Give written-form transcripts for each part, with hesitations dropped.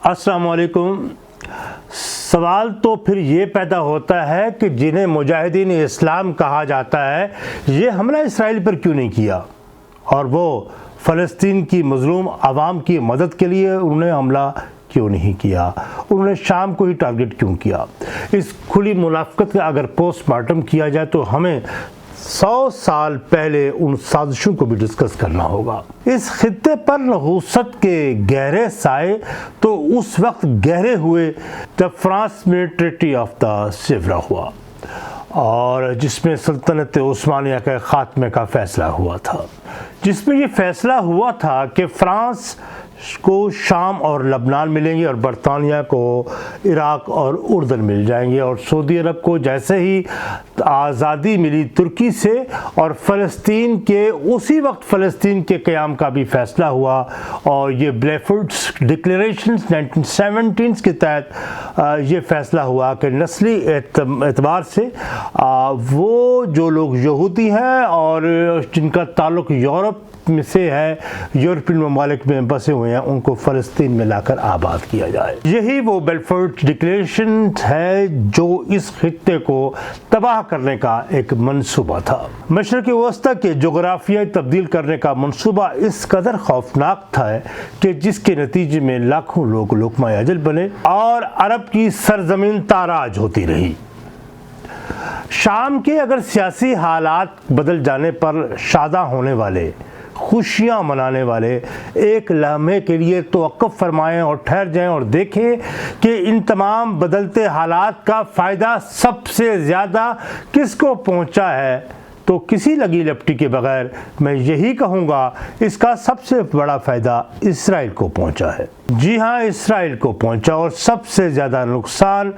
السلام علیکم۔ سوال تو پھر یہ پیدا ہوتا ہے کہ جنہیں مجاہدین اسلام کہا جاتا ہے یہ حملہ اسرائیل پر کیوں نہیں کیا، اور وہ فلسطین کی مظلوم عوام کی مدد کے لیے انہوں نے حملہ کیوں نہیں کیا، انہوں نے شام کو ہی ٹارگٹ کیوں کیا۔ اس کھلی منافقت کا اگر پوسٹ مارٹم کیا جائے تو ہمیں 100 سال پہلے ان سازشوں کو بھی ڈسکس کرنا ہوگا۔ اس خطے پر نحوست کے گہرے سائے تو اس وقت گہرے ہوئے جب فرانس میں ٹریٹی آف دا سیورا ہوا اور جس میں سلطنت عثمانیہ کے خاتمے کا فیصلہ ہوا تھا، جس میں یہ فیصلہ ہوا تھا کہ فرانس کو شام اور لبنان ملیں گے اور برطانیہ کو عراق اور اردن مل جائیں گے، اور سعودی عرب کو جیسے ہی آزادی ملی ترکی سے، اور فلسطین کے اسی وقت فلسطین کے قیام کا بھی فیصلہ ہوا، اور یہ بلیفورڈس ڈکلیریشنز 1917 کے تحت یہ فیصلہ ہوا کہ نسلی اعتبار سے وہ جو لوگ یہودی ہیں اور جن کا تعلق یورپ میں سے ہے، یورپین ممالک میں بسے ہوئے ہیں، ان کو فلسطین میں لا کر آباد کیا جائے۔ یہی وہ بلیفورڈ ڈکلیریشن ہے جو اس خطے کو تباہ کرنے کا ایک منصوبہ تھا۔ مشرق وسطی کے جغرافیائی تبدیل کرنے کا منصوبہ اس قدر خوفناک تھا کہ جس کے نتیجے میں لاکھوں لوگ لقمہ اجل بنے اور عرب کی سرزمین تاراج ہوتی رہی۔ شام کے اگر سیاسی حالات بدل جانے پر شاداں ہونے والے، خوشیاں منانے والے ایک لمحے کے لیے توقف فرمائیں اور ٹھہر جائیں اور دیکھیں کہ ان تمام بدلتے حالات کا فائدہ سب سے زیادہ کس کو پہنچا ہے، تو کسی لگی لپٹی کے بغیر میں یہی کہوں گا اس کا سب سے بڑا فائدہ اسرائیل کو پہنچا ہے۔ جی ہاں، اسرائیل کو پہنچا، اور سب سے زیادہ نقصان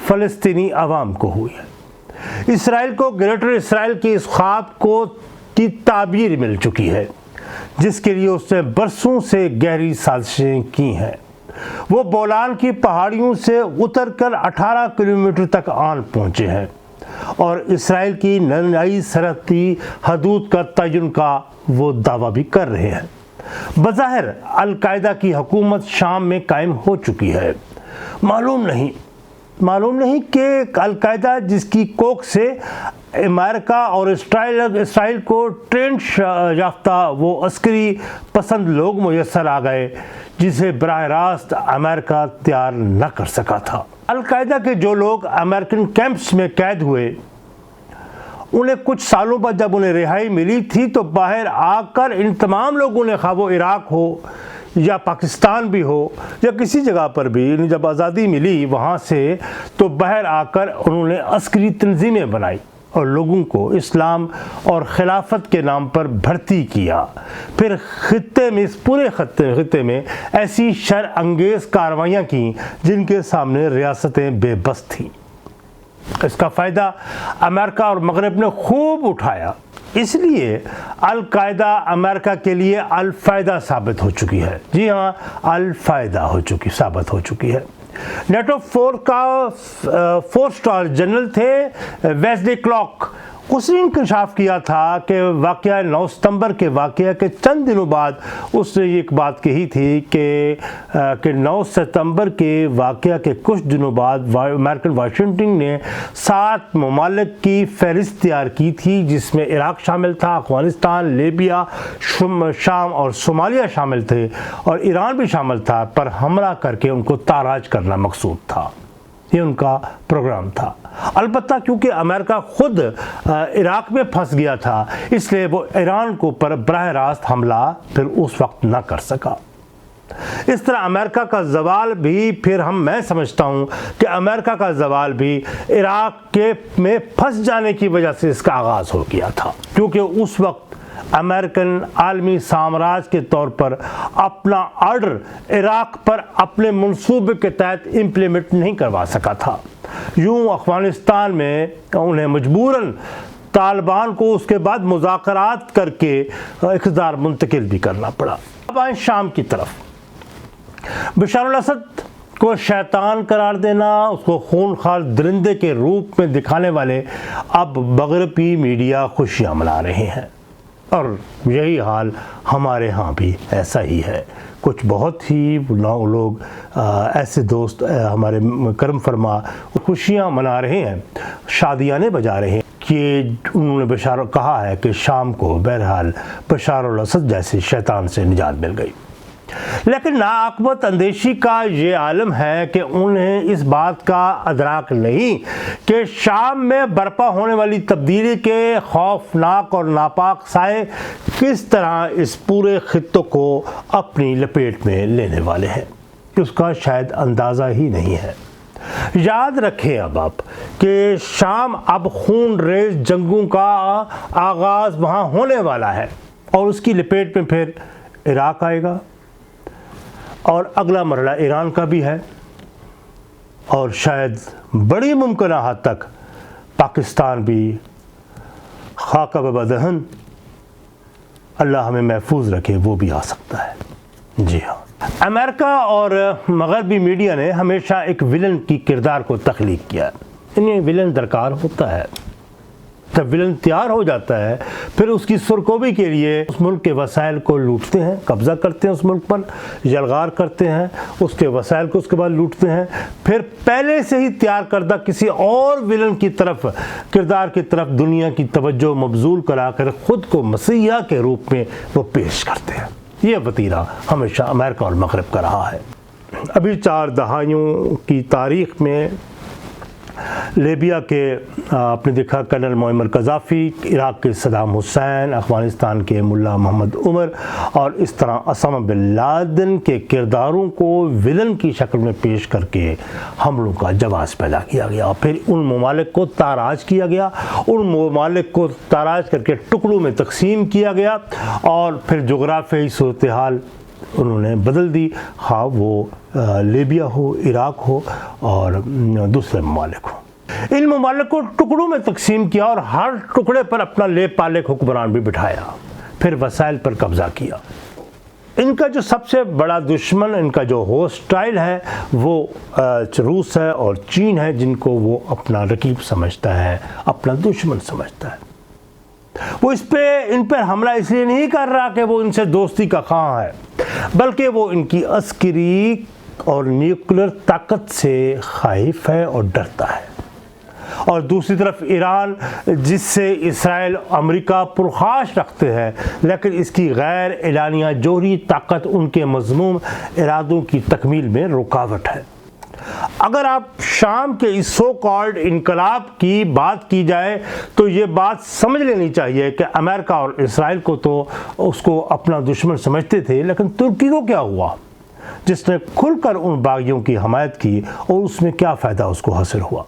فلسطینی عوام کو ہوئی ہے۔ اسرائیل کو گریٹر اسرائیل کے اس خواب کی تعبیر مل چکی ہے جس کے لیے اس نے برسوں سے گہری سازشیں کی ہیں۔ وہ بولان کی پہاڑیوں سے اتر کر 18 کلومیٹر تک آن پہنچے ہیں اور اسرائیل کی نئی سرحدی حدود کا تعین کا وہ دعویٰ بھی کر رہے ہیں۔ بظاہر القاعدہ کی حکومت شام میں قائم ہو چکی ہے۔ معلوم نہیں کہ القاعدہ جس کی کوکھ سے امریکہ اور اسرائیل کو ٹرینڈ یافتہ وہ عسکری پسند لوگ میسر آ گئے جسے براہ راست امریکہ تیار نہ کر سکا تھا۔ القاعدہ کے جو لوگ امریکن کیمپس میں قید ہوئے، انہیں کچھ سالوں بعد جب انہیں رہائی ملی تھی تو باہر آ کر ان تمام لوگوں نے، خواہ وہ عراق ہو یا پاکستان بھی ہو یا کسی جگہ پر بھی، جب آزادی ملی وہاں سے، تو باہر آ کر انہوں نے عسکری تنظیمیں بنائی اور لوگوں کو اسلام اور خلافت کے نام پر بھرتی کیا۔ پھر اس پورے خطے میں ایسی شر انگیز کارروائیاں کیں جن کے سامنے ریاستیں بے بس تھیں۔ اس کا فائدہ امریکہ اور مغرب نے خوب اٹھایا، اس لیے القاعدہ امریکہ کے لیے الفائدہ ثابت ہو چکی ہے۔ جی ہاں، الفائدہ ثابت ہو چکی ہے۔ نیٹو 4 کا 4 سٹار جنرل تھے ویزلی کلارک، اس نے انکشاف کیا تھا کہ واقعہ 9 ستمبر کے واقعہ کے چند دنوں بعد اس نے ایک بات کہی تھی کہ 9 ستمبر کے واقعہ کے کچھ دنوں بعد امریکن واشنگٹن نے 7 ممالک کی فہرست تیار کی تھی جس میں عراق شامل تھا، افغانستان، لیبیا، شام اور صومالیہ شامل تھے، اور ایران بھی شامل تھا، پر حملہ کر کے ان کو تاراج کرنا مقصود تھا۔ یہ ان کا پروگرام تھا۔ البتہ کیونکہ امریکہ خود عراق میں پھنس گیا تھا، اس لیے وہ ایران کو پر براہ راست حملہ پھر اس وقت نہ کر سکا۔ اس طرح امریکہ کا زوال بھی میں سمجھتا ہوں کہ امریکہ کا زوال بھی عراق میں پھنس جانے کی وجہ سے اس کا آغاز ہو گیا تھا، کیونکہ اس وقت امریکن عالمی سامراج کے طور پر اپنا آرڈر عراق پر اپنے منصوبے کے تحت امپلیمنٹ نہیں کروا سکا تھا۔ یوں افغانستان میں انہیں مجبوراً طالبان کو اس کے بعد مذاکرات کر کے اقتدار منتقل بھی کرنا پڑا۔ اب آئیں شام کی طرف۔ بشار الاسد کو شیطان قرار دینا، اس کو خونخوار درندے کے روپ میں دکھانے والے اب مغربی میڈیا خوشیاں منا رہے ہیں، اور یہی حال ہمارے ہاں بھی ایسا ہی ہے۔ کچھ بہت ہی لوگ ایسے دوست ہمارے کرم فرما خوشیاں منا رہے ہیں، شادیانے بجا رہے ہیں کہ انہوں نے کہا ہے کہ شام کو بہرحال بشار الاسد جیسے شیطان سے نجات مل گئی۔ لیکن ناعاقبت اندیشی کا یہ عالم ہے کہ انہیں اس بات کا ادراک نہیں کہ شام میں برپا ہونے والی تبدیلی کے خوفناک اور ناپاک سائے کس طرح اس پورے خطے کو اپنی لپیٹ میں لینے والے ہیں، اس کا شاید اندازہ ہی نہیں ہے۔ یاد رکھیں اب آپ کہ شام اب خون ریز جنگوں کا آغاز وہاں ہونے والا ہے، اور اس کی لپیٹ میں پھر عراق آئے گا، اور اگلا مرحلہ ایران کا بھی ہے، اور شاید بڑی ممکنہ حد تک پاکستان بھی خاکہ ببدہن، اللہ ہمیں محفوظ رکھے، وہ بھی آ سکتا ہے۔ جی ہاں، امریکہ اور مغربی میڈیا نے ہمیشہ ایک ولن کی کردار کو تخلیق کیا ہے۔ انہیں ولن درکار ہوتا ہے، جب ولن تیار ہو جاتا ہے پھر اس کی سرکوبی کے لیے اس ملک کے وسائل کو لوٹتے ہیں، قبضہ کرتے ہیں اس ملک پر، یلغار کرتے ہیں، اس کے وسائل کو اس کے بعد لوٹتے ہیں، پھر پہلے سے ہی تیار کردہ کسی اور ولن کی طرف کردار کی طرف دنیا کی توجہ مبذول کرا کر خود کو مسیحا کے روپ میں وہ پیش کرتے ہیں۔ یہ وتیرہ ہمیشہ امریکہ اور مغرب کا رہا ہے۔ ابھی 4 دہائیوں کی تاریخ میں لیبیا کے آپ نے دیکھا کرنل معمر قذافی، عراق کے صدام حسین، افغانستان کے ملا محمد عمر، اور اس طرح اسامہ بن لادن کے کرداروں کو ولن کی شکل میں پیش کر کے حملوں کا جواز پیدا کیا گیا، پھر ان ممالک کو تاراج کیا گیا، ان ممالک کو تاراج کر کے ٹکڑوں میں تقسیم کیا گیا، اور پھر جغرافیائی صورتحال انہوں نے بدل دی، خواہ وہ لیبیا ہو، عراق ہو اور دوسرے ممالک ہو۔ ان ممالک کو ٹکڑوں میں تقسیم کیا اور ہر ٹکڑے پر اپنا لیپ پالک حکمران بھی بٹھایا، پھر وسائل پر قبضہ کیا۔ ان کا جو سب سے بڑا دشمن، ان کا جو ہوسٹائل ہے، وہ روس ہے اور چین ہے، جن کو وہ اپنا رقیب سمجھتا ہے، اپنا دشمن سمجھتا ہے۔ وہ ان پر حملہ اس لیے نہیں کر رہا کہ وہ ان سے دوستی کا خواہاں ہے، بلکہ وہ ان کی عسکری اور نیوکلیر طاقت سے خائف ہے اور ڈرتا ہے۔ اور دوسری طرف ایران، جس سے اسرائیل امریکہ پرخاش رکھتے ہیں، لیکن اس کی غیر اعلانیہ جوہری طاقت ان کے مذموم ارادوں کی تکمیل میں رکاوٹ ہے۔ اگر آپ شام کے اس سو کالڈ انقلاب کی بات کی جائے تو یہ بات سمجھ لینی چاہیے کہ امریکہ اور اسرائیل کو تو اس کو اپنا دشمن سمجھتے تھے، لیکن ترکی کو کیا ہوا جس نے کھل کر ان باغیوں کی حمایت کی، اور اس میں کیا فائدہ اس کو حاصل ہوا؟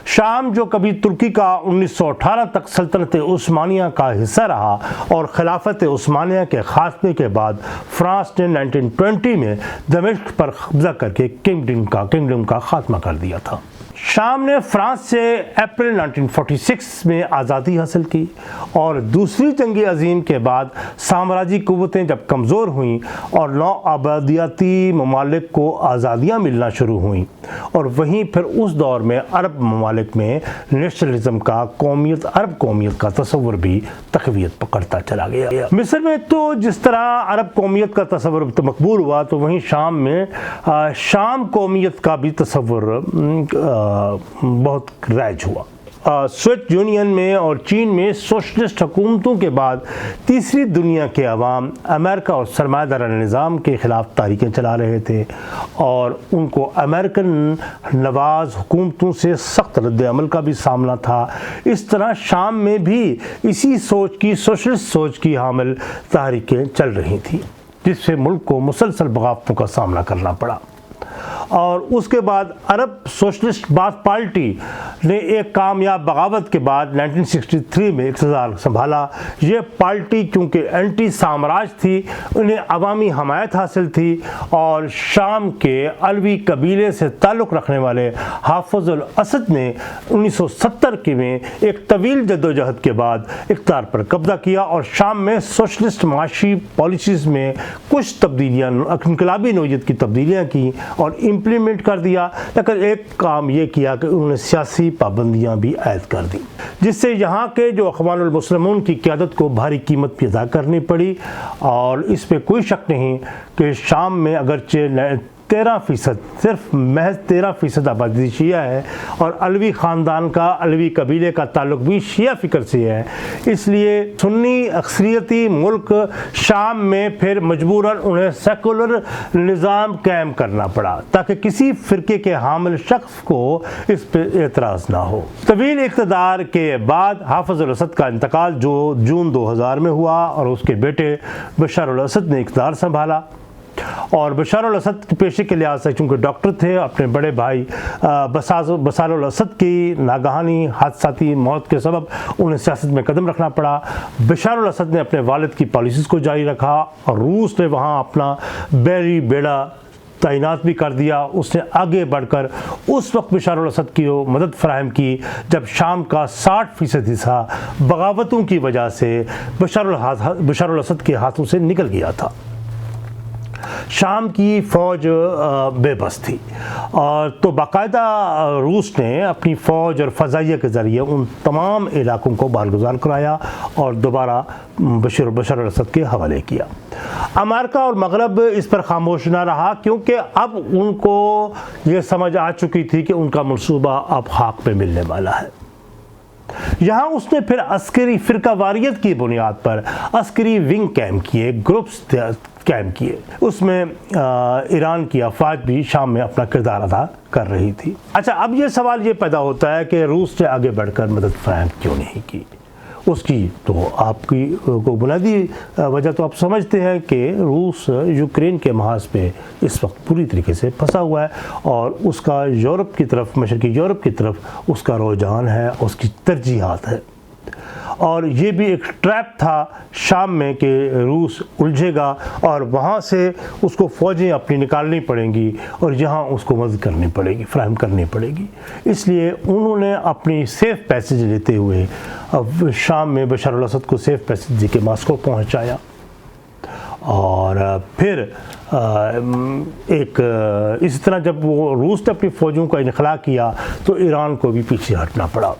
شام جو کبھی ترکی کا 1918 تک سلطنت عثمانیہ کا حصہ رہا، اور خلافت عثمانیہ کے خاتمے کے بعد فرانس نے 1920 میں دمشق پر قبضہ کر کے کنگڈم کا خاتمہ کر دیا تھا۔ شام نے فرانس سے اپریل 1946 میں آزادی حاصل کی، اور دوسری جنگ عظیم کے بعد سامراجی قوتیں جب کمزور ہوئیں اور نو آبادیاتی ممالک کو آزادیاں ملنا شروع ہوئیں، اور وہیں پھر اس دور میں عرب ممالک میں نیشنلزم کا عرب قومیت کا تصور بھی تقویت پکڑتا چلا گیا۔ مصر میں تو جس طرح عرب قومیت کا تصور مقبول ہوا، تو وہیں شام میں شام قومیت کا بھی تصور بہت رائج ہوا۔ سوویت یونین میں اور چین میں سوشلسٹ حکومتوں کے بعد تیسری دنیا کے عوام امریکہ اور سرمایہ دارانہ نظام کے خلاف تحریکیں چلا رہے تھے، اور ان کو امریکن نواز حکومتوں سے سخت رد عمل کا بھی سامنا تھا۔ اس طرح شام میں بھی اسی سوشلسٹ سوچ کی حامل تحریکیں چل رہی تھیں، جس سے ملک کو مسلسل بغاوتوں کا سامنا کرنا پڑا۔ اور اس کے بعد عرب سوشلسٹ بات پارٹی نے ایک کامیاب بغاوت کے بعد 1963 میں اقتدار سنبھالا۔ یہ پارٹی چونکہ اینٹی سامراج تھی، انہیں عوامی حمایت حاصل تھی، اور شام کے علوی قبیلے سے تعلق رکھنے والے حافظ الاسد نے 1970 میں ایک طویل جدوجہد کے بعد اقتدار پر قبضہ کیا، اور شام میں سوشلسٹ معاشی پالیسیز میں کچھ تبدیلیاں، انقلابی نوعیت کی تبدیلیاں کی، اور امپلیمنٹ کر دیا، لیکن ایک کام یہ کیا کہ انہوں نے سیاسی پابندیاں بھی عائد کر دیں، جس سے یہاں کے جو اخوان المسلمون کی قیادت کو بھاری قیمت بھی ادا کرنی پڑی۔ اور اس پہ کوئی شک نہیں کہ شام میں اگرچہ 13%، صرف محض 13% آبادی شیعہ ہے، اور علوی خاندان کا، علوی قبیلے کا تعلق بھی شیعہ فکر سے ہے، اس لیے سنی اکثریتی ملک شام میں پھر مجبوراً انہیں سیکولر نظام قائم کرنا پڑا تاکہ کسی فرقے کے حامل شخص کو اس پہ اعتراض نہ ہو۔ طویل اقتدار کے بعد حافظ الاسد کا انتقال جو جون 2000 میں ہوا، اور اس کے بیٹے بشار الاسد نے اقتدار سنبھالا۔ اور بشار الاسد کے پیشے کے لحاظ سے چونکہ ڈاکٹر تھے، اپنے بڑے بھائی بشار الاسد کی ناگہانی حادثاتی موت کے سبب انہیں سیاست میں قدم رکھنا پڑا۔ بشار الاسد نے اپنے والد کی پالیسیز کو جاری رکھا، اور روس نے وہاں اپنا بحری بیڑا تعینات بھی کر دیا۔ اس نے آگے بڑھ کر اس وقت بشار الاسد کی مدد فراہم کی جب شام کا 60% حصہ بغاوتوں کی وجہ سے بشار الاسد کے ہاتھوں سے نکل گیا تھا۔ شام کی فوج بے بس تھی، اور تو باقاعدہ روس نے اپنی فوج اور فضائیہ کے ذریعے ان تمام علاقوں کو بارگزار کرایا اور دوبارہ بشار الاسد کے حوالے کیا۔ امریکہ اور مغرب اس پر خاموش نہ رہا، کیونکہ اب ان کو یہ سمجھ آ چکی تھی کہ ان کا منصوبہ اب خاک پہ ملنے والا ہے۔ یہاں اس نے پھر عسکری فرقہ واریت کی بنیاد پر عسکری ونگ قائم کیے، گروپس قائم کیے۔ اس میں ایران کی افواج بھی شام میں اپنا کردار ادا کر رہی تھی۔ اچھا، اب یہ سوال یہ پیدا ہوتا ہے کہ روس نے آگے بڑھ کر مدد فراہم کیوں نہیں کی؟ اس کی تو آپ کی کو بنیادی وجہ تو آپ سمجھتے ہیں کہ روس یوکرین کے محاذ پہ اس وقت پوری طریقے سے پھنسا ہوا ہے، اور اس کا یورپ کی طرف، مشرقی یورپ کی طرف اس کا رجحان ہے، اس کی ترجیحات ہے۔ اور یہ بھی ایک ٹریپ تھا شام میں کہ روس الجھے گا اور وہاں سے اس کو فوجیں اپنی نکالنی پڑیں گی اور یہاں اس کو مدد کرنی پڑے گی، فراہم کرنی پڑے گی۔ اس لیے انہوں نے اپنی سیف پیسیج لیتے ہوئے اب شام میں بشار الاسد کو سیف پیسیج دے کے ماسکو پہنچایا، اور پھر ایک اسی طرح جب وہ روس نے اپنی فوجوں کا انخلا کیا تو ایران کو بھی پیچھے ہٹنا پڑا،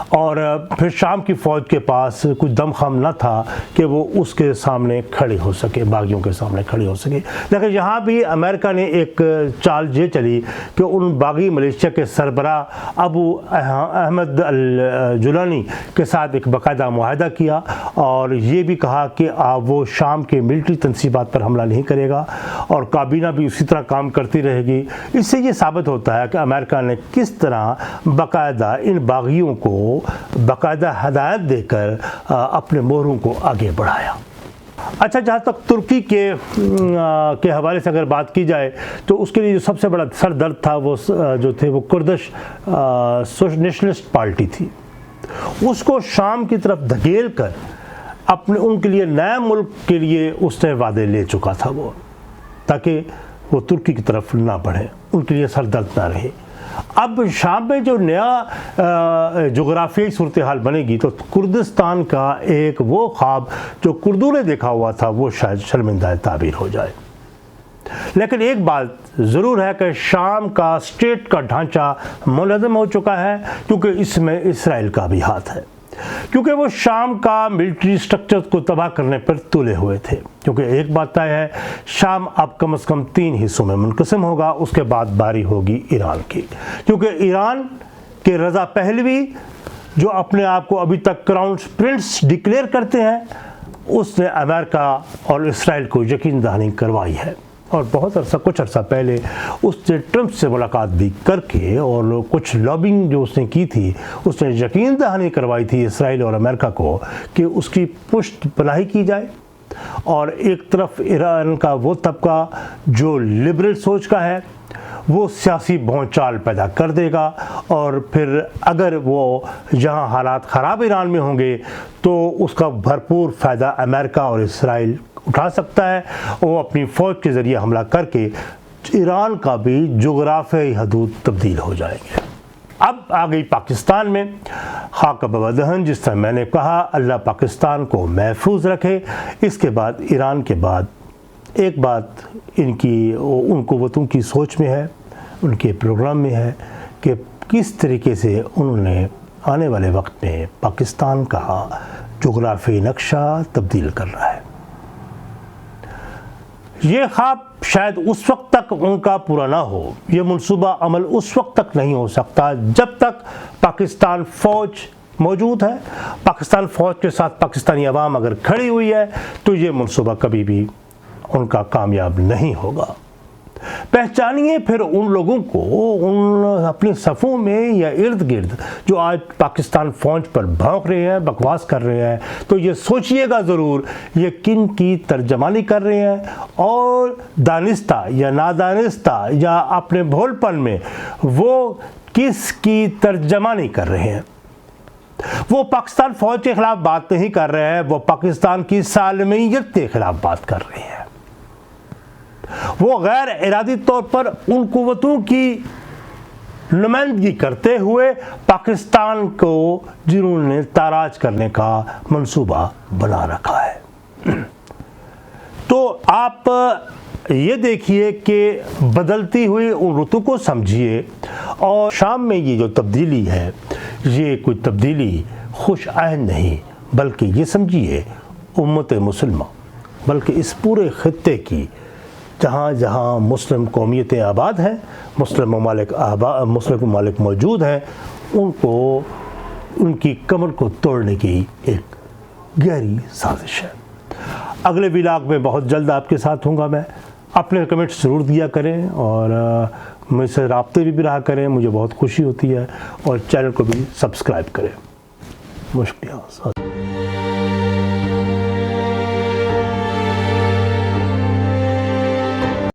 اور پھر شام کی فوج کے پاس کچھ دم خم نہ تھا کہ وہ اس کے سامنے کھڑے ہو سکے، باغیوں کے سامنے کھڑے ہو سکے۔ لیکن یہاں بھی امریکہ نے ایک چال یہ چلی کہ ان باغی ملیشیا کے سربراہ ابو احمد الجولانی کے ساتھ ایک باقاعدہ معاہدہ کیا، اور یہ بھی کہا کہ وہ شام کے ملٹری تنصیبات پر حملہ نہیں کرے گا، اور کابینہ بھی اسی طرح کام کرتی رہے گی۔ اس سے یہ ثابت ہوتا ہے کہ امریکہ نے کس طرح باقاعدہ ان باغیوں کو باقاعدہ ہدایت دے کر اپنے موروں کو آگے بڑھایا۔ اچھا، جہاں تک ترکی کے حوالے سے اگر بات کی جائے تو اس کے لیے جو سب سے بڑا سر درد تھا وہ جو تھے وہ کردش نیشنلسٹ پارٹی تھی۔ اس کو شام کی طرف دھکیل کر اپنے ان کے لیے نئے ملک کے لیے اس نے وعدے لے چکا تھا، وہ تاکہ وہ ترکی کی طرف نہ بڑھے، ان کے لیے سر درد نہ رہے۔ اب شام میں جو نیا جغرافیائی صورتحال بنے گی تو کردستان کا ایک وہ خواب جو کردوں نے دیکھا ہوا تھا وہ شاید شرمندہ تعبیر ہو جائے۔ لیکن ایک بات ضرور ہے کہ شام کا اسٹیٹ کا ڈھانچہ منظم ہو چکا ہے، کیونکہ اس میں اسرائیل کا بھی ہاتھ ہے، کیونکہ وہ شام کا ملٹری سٹرکچر کو تباہ کرنے پر تلے ہوئے تھے۔ کیونکہ ایک بات طے ہے، شام اب کم از کم 3 حصوں میں منقسم ہوگا، اس کے بعد باری ہوگی ایران کی، کیونکہ ایران کے رضا پہلوی جو اپنے آپ کو ابھی تک کراؤن پرنس ڈکلیئر کرتے ہیں، اس نے امریکہ اور اسرائیل کو یقین دہانی کروائی ہے، اور بہت کچھ عرصہ پہلے اس نے ٹرمپ سے ملاقات بھی کر کے اور کچھ لابنگ جو اس نے کی تھی، اس نے یقین دہانی کروائی تھی اسرائیل اور امریکہ کو کہ اس کی پشت پناہی کی جائے، اور ایک طرف ایران کا وہ طبقہ جو لبرل سوچ کا ہے وہ سیاسی بھونچال پیدا کر دے گا، اور پھر اگر وہ جہاں حالات خراب ایران میں ہوں گے تو اس کا بھرپور فائدہ امریکہ اور اسرائیل اٹھا سکتا ہے، وہ اپنی فوج کے ذریعے حملہ کر کے ایران کا بھی جغرافیائی حدود تبدیل ہو جائیں گے۔ اب آ گئی پاکستان میں خاک بودہن، جس طرح میں نے کہا اللہ پاکستان کو محفوظ رکھے۔ اس کے بعد ایران کے بعد ایک بات ان قوتوں کی سوچ میں ہے، ان کے پروگرام میں ہے کہ کس طریقے سے انہوں نے آنے والے وقت میں پاکستان کا جغرافی نقشہ تبدیل کرنا ہے۔ یہ خواب شاید اس وقت تک ان کا پورا نہ ہو، یہ منصوبہ عمل اس وقت تک نہیں ہو سکتا جب تک پاکستان فوج موجود ہے۔ پاکستان فوج کے ساتھ پاکستانی عوام اگر کھڑی ہوئی ہے تو یہ منصوبہ کبھی بھی ان کا کامیاب نہیں ہوگا۔ پہچانیے پھر ان لوگوں کو ان اپنی صفوں میں یا ارد گرد جو آج پاکستان فوج پر بھونک رہے ہیں، بکواس کر رہے ہیں، تو یہ سوچئے گا ضرور یہ کن کی ترجمانی کر رہے ہیں اور دانستہ یا نادانستہ یا اپنے بھول پن میں وہ کس کی ترجمانی کر رہے ہیں۔ وہ پاکستان فوج کے خلاف بات نہیں کر رہے ہیں، وہ پاکستان کی سالمیت کے خلاف بات کر رہے ہیں۔ وہ غیر ارادی طور پر ان قوتوں کی نمائندگی کرتے ہوئے پاکستان کو جنہوں نے تاراج کرنے کا منصوبہ بنا رکھا ہے۔ تو آپ یہ دیکھیے کہ بدلتی ہوئی ان رتوں کو سمجھیے، اور شام میں یہ جو تبدیلی ہے یہ کوئی تبدیلی خوش آئند نہیں، بلکہ یہ سمجھیے امت مسلمہ، بلکہ اس پورے خطے کی جہاں جہاں مسلم قومیتیں آباد ہیں، مسلم ممالک موجود ہیں، ان کی کمر کو توڑنے کی ایک گہری سازش ہے۔ اگلے ولاگ میں بہت جلد آپ کے ساتھ ہوں گا میں۔ اپنے کمنٹس ضرور دیا کریں اور مجھ سے رابطے بھی رہا کریں، مجھے بہت خوشی ہوتی ہے، اور چینل کو بھی سبسکرائب کریں۔ مشکل